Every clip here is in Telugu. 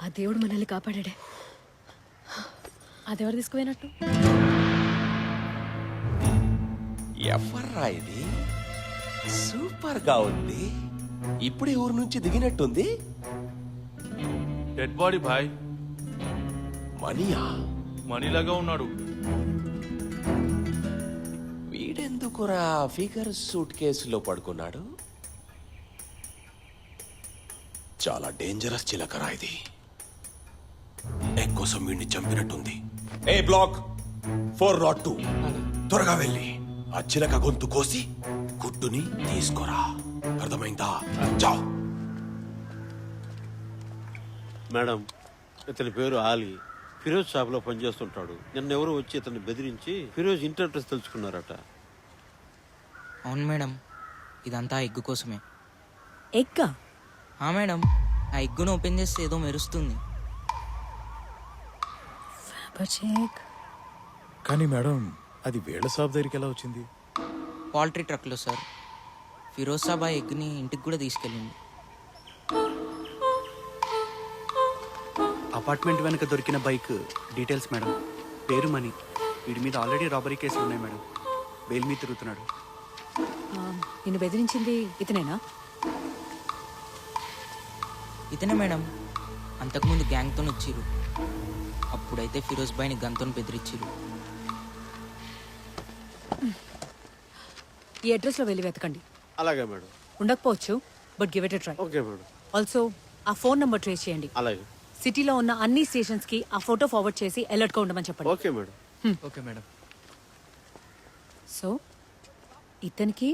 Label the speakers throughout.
Speaker 1: ఆ దేవుడు మనల్ని కాపాడాడే. అదెవరు తీసుకుపోయినట్టు?
Speaker 2: ఎవర్రా ఇది? సూపర్ గా ఉంది. ఇప్పుడే ఊరు నుంచి దిగినట్టుంది.
Speaker 3: డెడ్ బాడీ భాయ్.
Speaker 2: మనీయా?
Speaker 3: మనీలాగా ఉన్నాడు.
Speaker 2: వీడెందుకురా ఫిగర్ సూట్ కేసులో పడుకున్నాడు? చాలా డేంజరస్ చిలకరా ఇది. ఎగ్ కోసం వీడిని చంపినట్టుంది. ఏ బ్లాక్ 402 త్వరగా వెళ్ళి ఆ చిలక గొంతు కోసి గుడ్డుని తీసుకురా. అర్థమైందా? చావ్.
Speaker 4: మేడం, ఇతని పేరు ఆలీ. ఫిరోజ్ షాప్లో పనిచేస్తుంటాడు. నిన్న ఎవరు వచ్చి ఇతన్ని బెదిరించి ఫిరోజ్ ఇంటి అడ్రస్ తెలుసుకున్నారట.
Speaker 5: అవును మేడం, ఇదంతా ఎగ్గు కోసమే.
Speaker 1: ఎగ్గా?
Speaker 5: మేడం, ఆ ఎగ్గును ఓపెన్ చేస్తే ఏదో మెరుస్తుంది.
Speaker 6: కానీ మేడం, అది వేళ్ల షాప్ దగ్గరికి ఎలా వచ్చింది?
Speaker 5: పౌల్ట్రీ ట్రక్లో సార్. ఫిరోజ్ సాబ్ ఆ ఎగ్ని ఇంటికి కూడా తీసుకెళ్ళింది.
Speaker 7: అపార్ట్మెంట్ వెనక దొరికిన బైక్ డీటెయిల్స్ మేడం. పేరు మనీ. వీడి మీద ఆల్రెడీ రాబరీ కేసులు ఉన్నాయి మేడం. బెయిల్ మీద తిరుగుతున్నాడు.
Speaker 1: నిన్ను బెదిరించింది ఇతనేనా?
Speaker 5: ఇతనే మేడం. అంతకుముందు గ్యాంగ్తో వచ్చిర్రు. అప్పుడైతే ఫిరోజ్ బాయ్ని గన్తో బెదిరించిర్రు.
Speaker 1: ఈ అడ్రస్లో వెళ్ళి వెతకండి.
Speaker 4: అలాగే మేడం.
Speaker 1: ఉండకపోవచ్చు, but give it a try.
Speaker 4: Okay madam.
Speaker 1: Also ఆ ఫోన్ నంబర్ ట్రేస్ చేయండి.
Speaker 4: అలాగే.
Speaker 1: సిటీలో ఉన్న అన్ని స్టేషన్స్ కి ఆ ఫోటో ఫార్వర్డ్ చేసి అలర్ట్ గా ఉండమని చెప్పండి.
Speaker 4: Okay madam.
Speaker 5: Okay madam.
Speaker 1: So ఇతనికి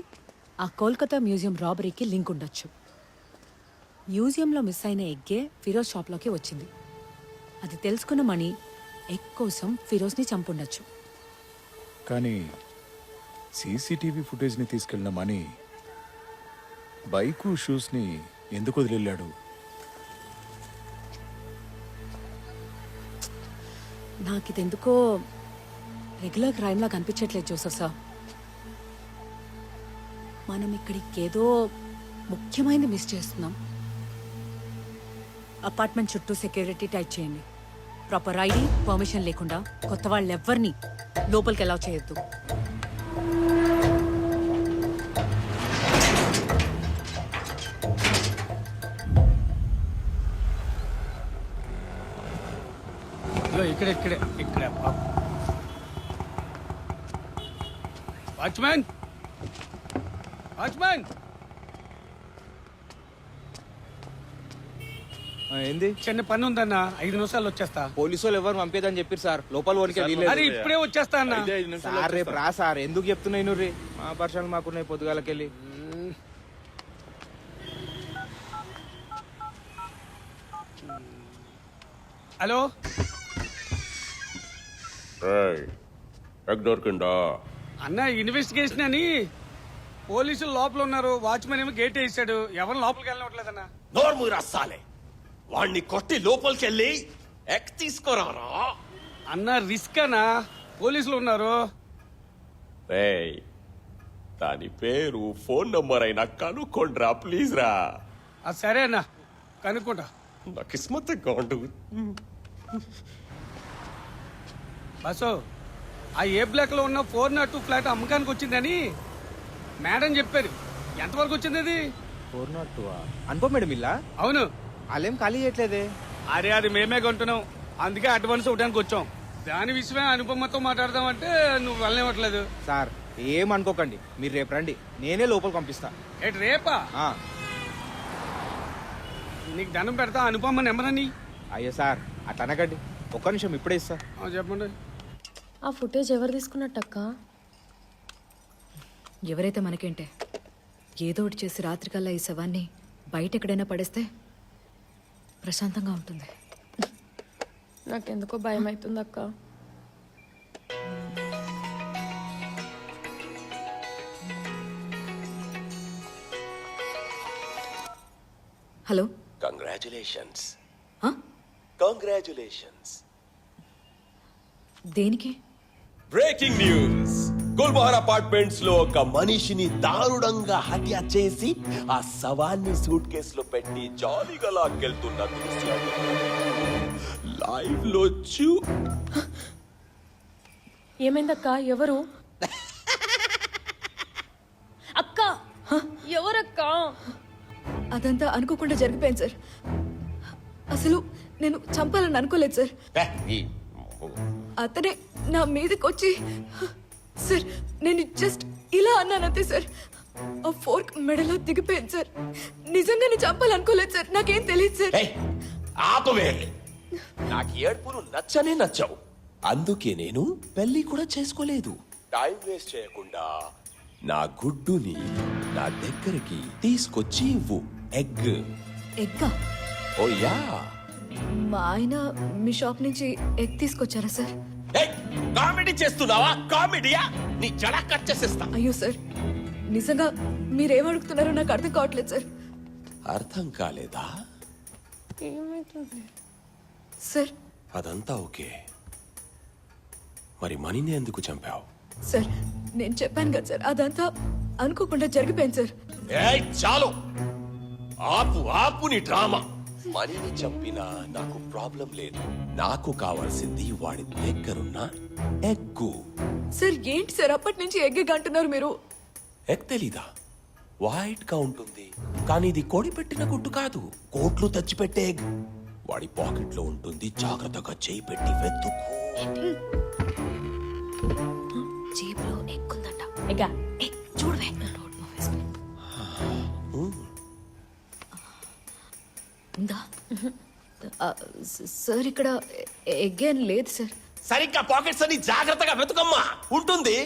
Speaker 1: ఆ కోల్కతా మ్యూజియం రాబరీకి లింక్ ఉండొచ్చు. మ్యూజియంలో మిస్ అయిన ఎగ్గే ఫిరోజ్ షాప్లోకి వచ్చింది. అది తెలుసుకున్న మణి ఎగ్ కోసం ఫిరోజ్ని చంపుండొచ్చు.
Speaker 6: కానీ సీసీటీవీ ఫుటేజ్ని తీసుకెళ్లిన మనీ బైకు షూస్ని ఎందుకు వదిలేళ్ళాడు?
Speaker 1: నాకు ఇదెందుకో రెగ్యులర్ క్రైమ్ లా కనిపించట్లేదు జోసఫ్ సార్. మనం ఇక్కడికి ఏదో ముఖ్యమైనది మిస్ చేస్తున్నాం. అపార్ట్మెంట్ చుట్టూ సెక్యూరిటీ టైట్ చేయండి. ప్రాపర్ ఐడి, పర్మిషన్ లేకుండా కొత్త వాళ్ళు ఎవ్వరిని లోపలికి అలౌ చేయొద్దు.
Speaker 8: ఇక్కడే వాచ్మ్యాన్, వాచ్మ్యాన్.
Speaker 9: ఏంది?
Speaker 8: చిన్న పని ఉందన్న, 5 నిమిషాలు వచ్చేస్తా.
Speaker 9: పోలీసు వాళ్ళు ఎవరు పంపేదని చెప్పారు సార్. లోపల వరకే
Speaker 8: అరే ఇప్పుడే వచ్చేస్తా అన్న.
Speaker 9: సార్ రేపు రా సార్. ఎందుకు చెప్తున్నాయి రే? మా పర్సనల్ మాకున్నాయి పొద్దుగాలకెళ్ళి.
Speaker 8: హలో,
Speaker 2: దొరికిందా
Speaker 8: అన్న? ఇన్వెస్టిగేషన్ అని పోలీసులు లోపల ఉన్నారు. వాచ్మెన్ ఏమో గేట్ వేసాడు. ఎవరు లోపలికి వెళ్ళవట్లేదన్న.
Speaker 2: నోర్ము రాసాలే. వాణ్ణి కొట్టి లోపలికి వెళ్ళి ఎక్ తీసుకురారా.
Speaker 8: అన్న రిస్క్ అన్నా, పోలీసులు ఉన్నారు.
Speaker 2: దాని పేరు, ఫోన్ నంబర్ అయినా కనుక్కోండిరా ప్లీజ్ రా.
Speaker 8: సరే అన్న, కనుక్కుంటా.
Speaker 2: నా కిస్మత్ కాండు.
Speaker 8: బస్సు, ఆ ఏ బ్లాక్ లో ఉన్న 402 ఫ్లాట్ అమ్మకానికి వచ్చిందని మేడం చెప్పారు. ఎంతవరకు వచ్చింది అది?
Speaker 9: 402 అనుకో మేడం. ఇల్లా?
Speaker 8: అవును.
Speaker 9: వాళ్ళేం ఖాళీ చేయట్లేదే.
Speaker 8: అరే అది మేమే కొంటున్నాం, అందుకే అడ్వాన్స్ ఇవ్వడానికి వచ్చాం. దాని విషయమే అనుపమతో మాట్లాడదామంటే నువ్వు వెళ్ళనివ్వట్లేదు.
Speaker 9: సార్ ఏమనుకోకండి, మీరు రేపు రండి, నేనే లోపల పంపిస్తా.
Speaker 8: ఏంటి రేపా? నీకు దండం పెడతా. అనుపమ నెంబర్ అని.
Speaker 9: అయ్యో సార్ అట్లా అనకండి, ఒక్క నిమిషం ఇప్పుడే ఇస్తా.
Speaker 8: చెప్పండి.
Speaker 1: ఆ ఫుటేజ్ ఎవరు తీసుకున్నట్టక్క? ఎవరైతే మనకేంటే, ఏదో ఒకటి చేసి రాత్రికల్లా ఈ శవాన్ని బయట ఎక్కడైనా పడేస్తే ప్రశాంతంగా ఉంటుంది.
Speaker 10: నాకెందుకో భయం అవుతుంది అక్క.
Speaker 1: హలో.
Speaker 2: కంగ్రాచులేషన్స్.
Speaker 1: దేనికి?
Speaker 2: Breaking news. గుల్బహర్ అపార్ట్మెంట్స్ లో ఒక మనిషిని దారుణంగా హత్య చేసి ఆ శవాన్ని సూట్ కేసులో పెట్టి జాలీగా లాక్కెళ్తున్న దృశ్యం లైవ్ లో
Speaker 10: ఏమైందక్క? ఎవరు అక్క? ఎవరక్క?
Speaker 11: అదంతా అనుకోకుండా జరిగిపోయింది సార్. అసలు నేను చంపాలని అనుకోలేదు సార్. అతనే నా మీదకి వచ్చి సార్, నేను జస్ట్ ఇలా అన్నానంతే సార్. ఆ ఫోర్క్ మెడలో దిగిపోయింది సార్. నిజంగానే చంపాలనుకోలేదు సార్. నాకేం తెలియదు సార్.
Speaker 2: ఆపవే, నాకు ఏడుపులు నచ్చనే నచ్చవు. అందుకే నేను పెళ్లి కూడా చేసుకోలేదు. టైం వేస్ట్ చేయకుండా నా గుడ్డుని నా దగ్గరికి తీసుకొచ్చి ఇవ్వు. ఎగ్.
Speaker 11: ఎగ్గా?
Speaker 2: ఓ యా.
Speaker 11: మా ఆయన మీ షాప్ నుంచి ఎగ్ తీసుకొచ్చారా సార్?
Speaker 2: కామెడీ చేస్తున్నావా? కామెడీయా? నీ జడ కట్ చేసేస్తా.
Speaker 11: అయ్యో సార్, నిజంగా మీరేం అడుగుతున్నారో నాకు అర్థం కావట్లేదు సార్.
Speaker 2: అర్థం కాలేదా?
Speaker 11: సార్
Speaker 2: అదంతా ఓకే, మరి మనీని ఎందుకు చంపావు?
Speaker 11: సార్, నేను చెప్పాను కదా సార్, అదంతా అనుకోకుండా జరిగిపోయింది సార్.
Speaker 2: ఏయ్ చాలు, ఆపు ఆపు నీ డ్రామా. మనీని చంపినా నాకు ప్రాబ్లం లేదు. నాకు కావాల్సింది వాడి దగ్గరున్న ఎగ్గు.
Speaker 11: సార్ ఏంటి సార్ అప్పటి నుంచి ఎగ్ అంటున్నారు మీరు?
Speaker 2: ఎగ్ తెలీదా? వైట్ గా ఉంటుంది, కానీ ఇది కోడి పెట్టిన గుడ్డు కాదు, కోట్లు తెచ్చిపెట్టే ఎగ్. వాడి పాకెట్ లో ఉంటుంది, జాగ్రత్తగా చేయి పెట్టి వెతుకు.
Speaker 11: జేబులో ఎగ్ ఉందంట.
Speaker 10: ఎగ్గా?
Speaker 11: చూడవే. ఉందా? సార్ ఇక్కడ ఎగ్ ఏం లేదు సార్.
Speaker 2: సరిగ్గా పాకెట్స్ అని జాగ్రత్తగా వెతుకమ్మా, ఉంటుంది.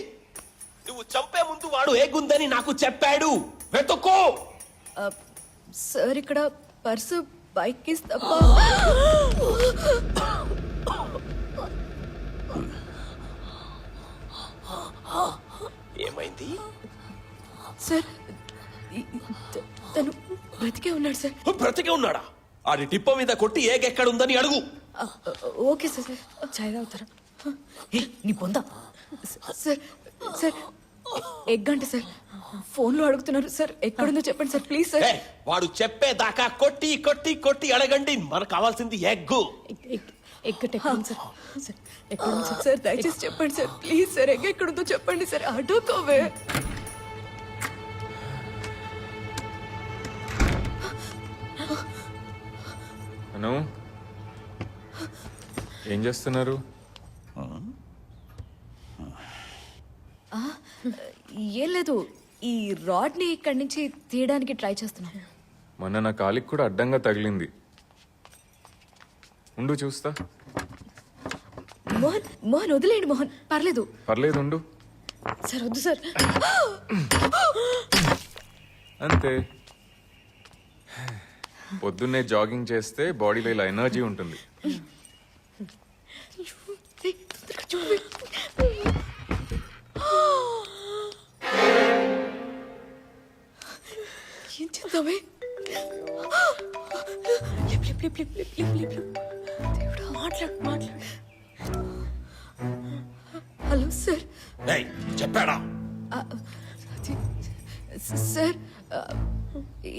Speaker 2: నువ్వు చంపే ముందు వాడు ఎగ్ ఉందని నాకు చెప్పాడు, వెతుక్కో.
Speaker 11: సార్ ఇక్కడ పర్సు బైక్ కిస్ తప్ప.
Speaker 2: ఏమైంది?
Speaker 11: సార్ తను బ్రతికే ఉన్నాడు సార్.
Speaker 2: బ్రతికే ఉన్నాడా? ఆడి టిప్ప మీద కొట్టి ఎగ్ ఎక్కడుందని అడుగు.
Speaker 11: Okay sir.
Speaker 1: చాయ్ తాగుతారా? నీ పొందా.
Speaker 11: సార్ సార్ ఎగ్ అంటే సార్ ఫోన్లో అడుగుతున్నారు సార్. ఎక్కడుందో చెప్పండి సార్ ప్లీజ్ సార్.
Speaker 2: వాడు చెప్పేదాకా కొట్టి కొట్టి కొట్టి అడగండి. మనకు కావాల్సింది ఎగ్గు.
Speaker 11: సార్ దయచేసి చెప్పండి సార్ ప్లీజ్ సార్. ఎగ్ ఎక్కడుందో చెప్పండి సార్. అడుకోవే.
Speaker 12: అను, ఏం చేస్తున్నారు?
Speaker 11: ఏం లేదు, ఈ రాడ్ ని ఇక్కడి నుంచి తీయడానికి ట్రై చేస్తున్నాం.
Speaker 12: మొన్న నా కాలికి కూడా అడ్డంగా తగిలింది. ఉండు చూస్తా.
Speaker 11: మోహన్ మోహన్ వదిలేండి మోహన్, పర్లేదు.
Speaker 12: పర్లేదు ఉండు.
Speaker 11: సార్ వద్దు సార్.
Speaker 12: అంతే, పొద్దున్నే జాగింగ్ చేస్తే బాడీలో ఇలా ఎనర్జీ ఉంటుంది.
Speaker 11: ఏం చేద్దామే? మాట్లాడు మాట్లాడు. Hello sir.
Speaker 2: చెప్పాడా?
Speaker 11: సార్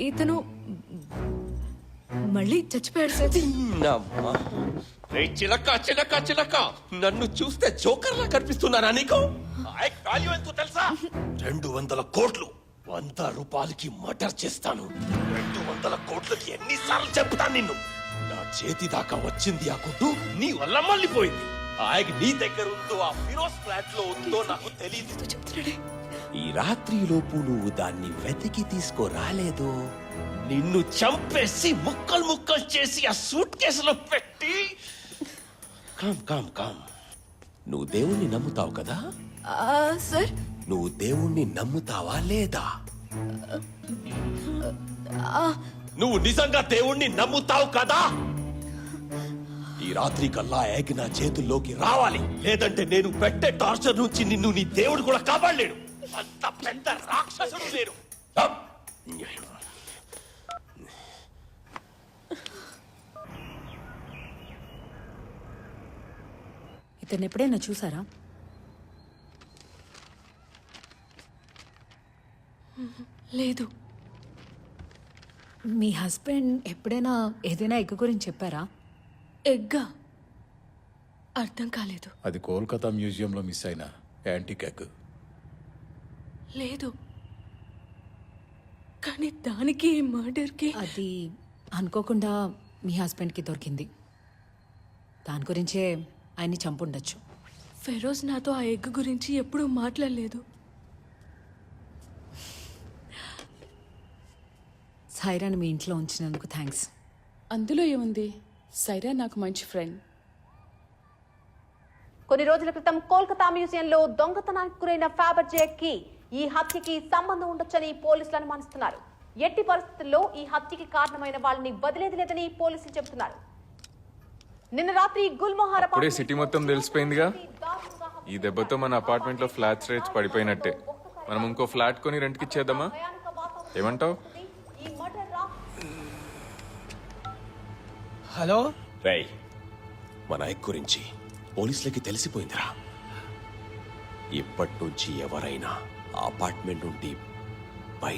Speaker 11: ఇతను మళ్ళీ చచ్చిపోయాడు సార్.
Speaker 2: చిలక చిలక చిలక, నన్ను చూస్తే జోకర్లా కనిపిస్తున్నారా నీకు? వాల్యూ ఎంతో తెలుసా? 200 కోట్లు. 100 రూపాయలకి మర్డర్ చేస్తాను. 200 కోట్లకి ఎన్నిసార్లు చెప్తాను నిన్ను? నా చేతి దాకా వచ్చింది ఆ గుడ్డు, నీ వల్ల మళ్ళీపోయింది. ఆయన నీ దగ్గర ఉందో ఆ ఫిరోజ్ ఫ్లాట్ లో ఉందో నాకు తెలియదు. ఈ రాత్రి లోపు నువ్వు దాన్ని వెతికి తీసుకురాలేదు, నిన్ను చంపేసి ముక్కలు ముక్కలు చేసి ఆ సూట్ కేసులో పెట్టి. Calm calm calm. నువ్వు దేవుణ్ణి నమ్ముతావు కదా?
Speaker 11: సార్
Speaker 2: నువ్వు దేవుణ్ణి నమ్ముతావా లేదా? నువ్వు నిజంగా దేవుణ్ణి నమ్ముతావు కదా? ఈ రాత్రి కల్లా ఎగ్ నా చేతుల్లోకి రావాలి, లేదంటే నేను పెట్టే టార్చర్ నుంచి నిన్ను నీ దేవుడు కూడా కాపాడలేడు. అంత పెద్ద రాక్షసుడు లేరు.
Speaker 1: ఇతను ఎప్పుడైనా చూసారా?
Speaker 11: లేదు.
Speaker 1: మీ హస్బెండ్ ఎప్పుడైనా ఏదైనా ఎగ్ గురించి చెప్పారా?
Speaker 11: ఎగ్గా? అర్థం కాలేదు.
Speaker 6: అది కోల్కతా మ్యూజియంలో మిస్ అయిన యాంటిక్ ఎగ్.
Speaker 11: లేదు, కానీ దానికి ఈ మర్డర్కి
Speaker 1: అది అనుకోకుండా మీ హస్బెండ్కి దొరికింది. దాని గురించే ఆయన్ని చంపుండొచ్చు.
Speaker 11: ఫెరోజ్ నాతో ఆ ఎగ్ గురించి ఎప్పుడూ మాట్లాడలేదు.
Speaker 1: సైరాని మీ ఇంట్లో ఉంచినందుకు థ్యాంక్స్.
Speaker 10: అందులో ఏముంది, సైరా నాకు మంచి ఫ్రెండ్.
Speaker 13: కొన్ని రోజుల క్రితం కోల్కతా మ్యూజియంలో దొంగతనానికి గురైన ఫ్యాబర్జే కి ఈ హత్యకి సంబంధం ఉండొచ్చని పోలీసులు అనుమానిస్తున్నారు. ఎట్టి పరిస్థితుల్లో ఈ హత్యకి కారణమైన వాళ్ళని వదిలేది లేదని పోలీసులు చెబుతున్నారు. నిన్న రాత్రి గుల్మోహర్
Speaker 12: అప్పుడే సిటీ మొత్తం తెలిసిపోయిందిగా. ఈ దెబ్బతో మన అపార్ట్మెంట్ లో ఫ్లాట్స్ రేట్స్ పడిపోయినట్టే. మనం ఇంకో ఫ్లాట్ కొని రెంట్కి ఇచ్చేద్దామా? ఏమంటావ్?
Speaker 8: హలో
Speaker 2: రై, మన ఎగ్ గురించి పోలీసులకి తెలిసిపోయిందిరా. ఇప్పటి నుంచి ఎవరైనా అపార్ట్మెంట్ నుండి బయట